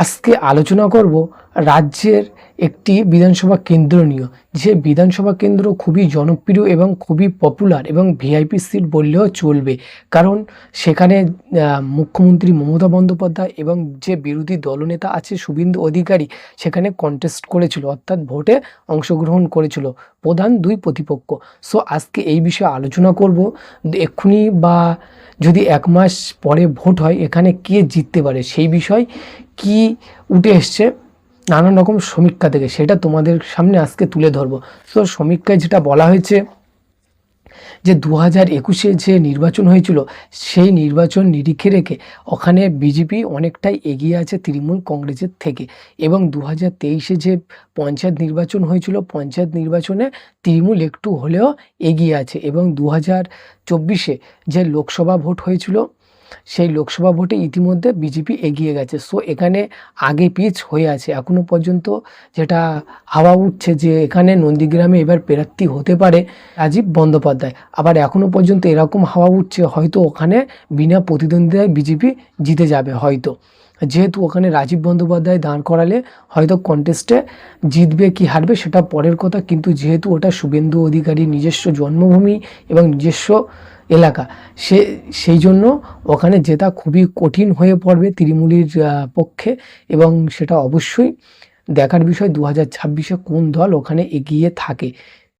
আজকে আলোচনা করব রাজ্যের একটি বিধানসভা কেন্দ্র নিয়ে, যে বিধানসভা কেন্দ্র খুবই জনপ্রিয় এবং খুবই পপুলার এবং ভিআইপি সিট বললেও চলবে। কারণ সেখানে মুখ্যমন্ত্রী মমতা বন্দ্যোপাধ্যায় এবং যে বিরোধী দলনেতা আছে শুভেন্দু অধিকারী সেখানে কন্টেস্ট করেছিল, অর্থাৎ ভোটে অংশগ্রহণ করেছিল প্রধান দুই প্রতিপক্ষ। সো আজকে এই বিষয়ে আলোচনা করব। এক্ষুনি বা যদি 1 মাস পরে ভোট হয় এখানে কে জিততে পারে, সেই বিষয় কি উঠে এসছে নানান রকম সমীক্ষা থেকে, সেটা তোমাদের সামনে আজকে তুলে ধরবো। তো সমীক্ষায় যেটা বলা হয়েছে যে 2021-এ যে নির্বাচন হয়েছিল সেই নির্বাচন নিরিখে রেখে ওখানে বিজেপি অনেকটাই এগিয়ে আছে তৃণমূল কংগ্রেসের থেকে, এবং 2023-এ যে পঞ্চায়েত নির্বাচন হয়েছিল পঞ্চায়েত নির্বাচনে তৃণমূল একটু হলেও এগিয়ে আছে, এবং 2024-এ যে লোকসভা ভোট হয়েছিল সেই লোকসভা ভোটে ইতিমধ্যে বিজেপি এগিয়ে গেছে। সো এখানে আগে পিছ হয়ে আছে এখনও পর্যন্ত। যেটা হাওয়া উঠছে যে এখানে নন্দীগ্রামে এবার প্রার্থী হতে পারে রাজীব বন্দ্যোপাধ্যায়, আবার এখনও পর্যন্ত এরকম হাওয়া উঠছে হয়তো ওখানে বিনা প্রতিদ্বন্দ্বিতায় বিজেপি জিতে যাবে হয়তো, যেহেতু ওখানে রাজীব বন্দ্যোপাধ্যায় দাঁড় করালে হয়তো কন্টেস্টে জিতবে কি হারবে সেটা পরের কথা, কিন্তু যেহেতু ওটা শুভেন্দু অধিকারীর নিজস্ব জন্মভূমি এবং নিজস্ব এলাকা, সেই জন্য ওখানে জেতা খুবই কঠিন হয়ে পড়বে তৃণমূলের পক্ষে, এবং সেটা অবশ্যই দেখার বিষয় 2026-এ কোন দল ওখানে এগিয়ে থাকে